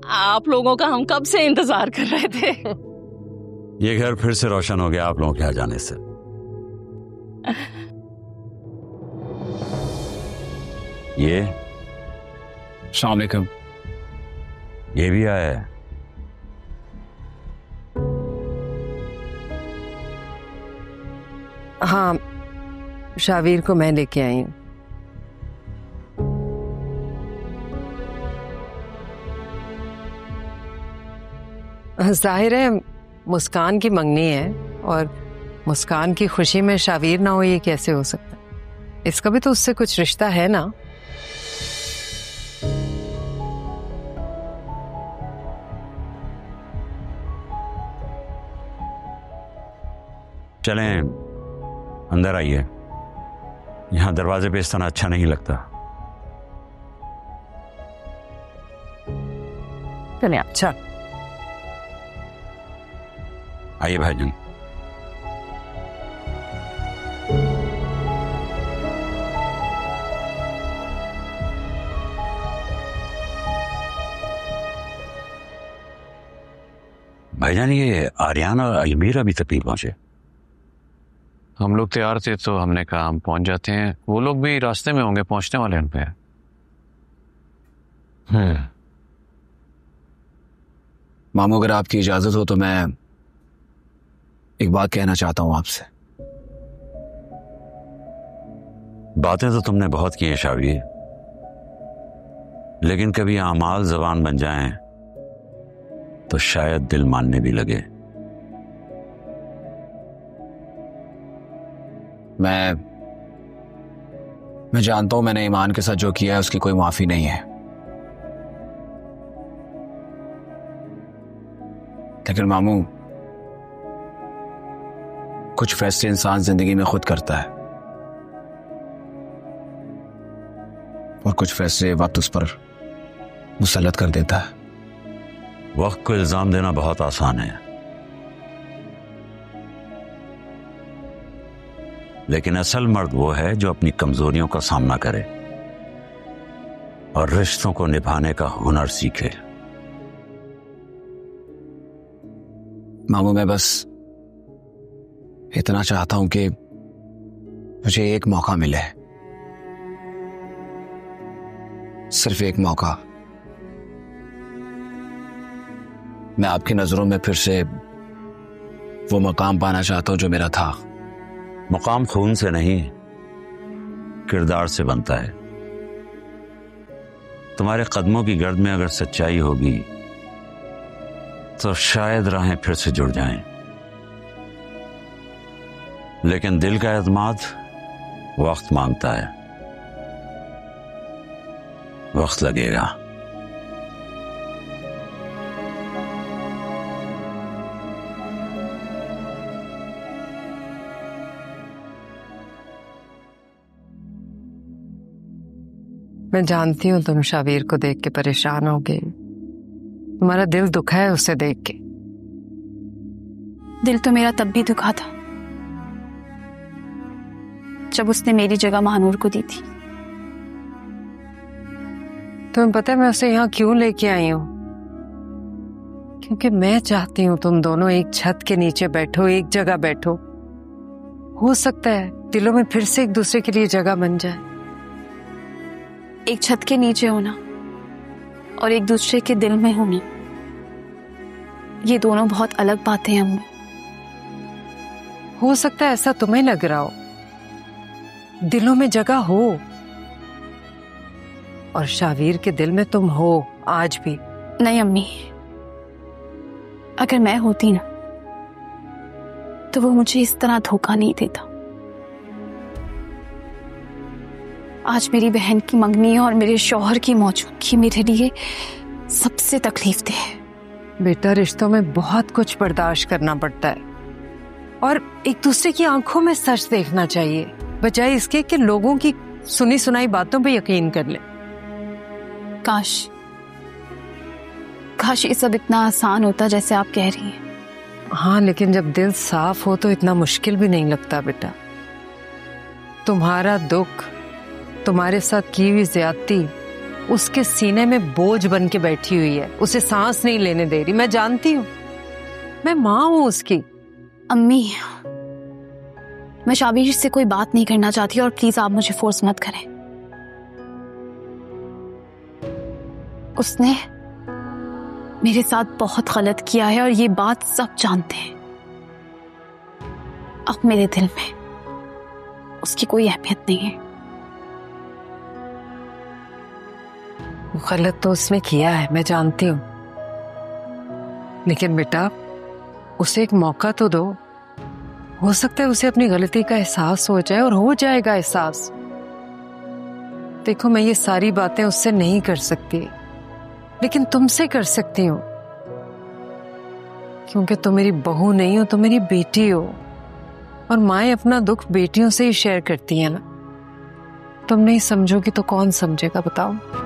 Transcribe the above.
आप लोगों का हम कब से इंतजार कर रहे थे। ये घर फिर से रोशन हो गया आप लोगों के आ जाने से। ये अस्सलाम वालेकुम। ये भी आया है। हाँ, शावीर को मैं लेके आई हूँ। जाहिर है मुस्कान की मंगनी है और मुस्कान की खुशी में शावीर ना हो ये कैसे हो सकता है? इसका भी तो उससे कुछ रिश्ता है ना। चलें अंदर आइए, यहां दरवाजे पे इस तरह अच्छा नहीं लगता। चलिए अच्छा आइए भाईजान। भाईजान ये आर्यान और अजमीर अभी तक नहीं पहुंचे। हम लोग तैयार थे तो हमने कहा हम पहुंच जाते हैं, वो लोग भी रास्ते में होंगे, पहुंचने वाले हैं पे। मामू अगर आपकी इजाजत हो तो मैं एक बात कहना चाहता हूं आपसे। बातें तो तुमने बहुत की हैं शावीर, लेकिन कभी आमाल जबान बन जाएं तो शायद दिल मानने भी लगे। मैं जानता हूं मैंने ईमान के साथ जो किया है उसकी कोई माफी नहीं है, लेकिन मामू कुछ फैसले इंसान जिंदगी में खुद करता है और कुछ फैसले वक्त उस पर मुसल्लत कर देता है। वक्त को इल्जाम देना बहुत आसान है, लेकिन असल मर्द वो है जो अपनी कमजोरियों का सामना करे और रिश्तों को निभाने का हुनर सीखे। मामू मैं बस इतना चाहता हूं कि मुझे एक मौका मिले, सिर्फ एक मौका। मैं आपकी नजरों में फिर से वो मकाम पाना चाहता हूं जो मेरा था। मुकाम खून से नहीं किरदार से बनता है। तुम्हारे कदमों की गर्द में अगर सच्चाई होगी तो शायद राहें फिर से जुड़ जाएं, लेकिन दिल का एतमाद वक्त मांगता है, वक्त लगेगा। मैं जानती हूँ तुम शावीर को देख के परेशान हो गए, तुम्हारा दिल दुखा है उसे देख के। दिल तो मेरा तब भी दुखा था जब उसने मेरी जगह महानूर को दी थी। तुम्हें पता है मैं उसे यहाँ क्यों लेके आई हूँ? क्योंकि मैं चाहती हूँ तुम दोनों एक छत के नीचे बैठो, एक जगह बैठो। हो सकता है दिलों में फिर से एक दूसरे के लिए जगह बन जाए। एक छत के नीचे होना और एक दूसरे के दिल में होना, ये दोनों बहुत अलग बातें हैं अम्मी। हो सकता है ऐसा तुम्हें लग रहा हो, दिलों में जगह हो और शावीर के दिल में तुम हो आज भी। नहीं अम्मी, अगर मैं होती ना तो वो मुझे इस तरह धोखा नहीं देता। आज मेरी बहन की मंगनी और मेरे शौहर की मौजूदगी मेरे लिए सबसे तकलीफदेह है। बेटा रिश्तों में बहुत कुछ बर्दाश्त करना पड़ता है और एक दूसरे की आंखों में सच देखना चाहिए, बजाय इसके कि लोगों की सुनी सुनाई बातों पे यकीन कर ले। काश ये सब इतना आसान होता जैसे आप कह रही हैं। हाँ, लेकिन जब दिल साफ हो तो इतना मुश्किल भी नहीं लगता बेटा। तुम्हारा दुख, तुम्हारे साथ की हुई ज्यादती उसके सीने में बोझ बन के बैठी हुई है, उसे सांस नहीं लेने दे रही। मैं जानती हूँ, मैं माँ हूं उसकी। अम्मी, मैं शाबिर से कोई बात नहीं करना चाहती और प्लीज आप मुझे फोर्स मत करें। उसने मेरे साथ बहुत गलत किया है और ये बात सब जानते हैं। अब मेरे दिल में उसकी कोई अहमियत नहीं है। गलत तो उसने किया है, मैं जानती हूँ, लेकिन बेटा उसे एक मौका तो दो। हो सकता है उसे अपनी गलती का एहसास हो जाए, और हो जाएगा एहसास। देखो, मैं ये सारी बातें उससे नहीं कर सकती, लेकिन तुमसे कर सकती हूँ, क्योंकि तुम मेरी बहू नहीं हो, तुम मेरी बेटी हो, और माएं अपना दुख बेटियों से ही शेयर करती है ना। तुम नहीं समझोगी तो कौन समझेगा, बताओ।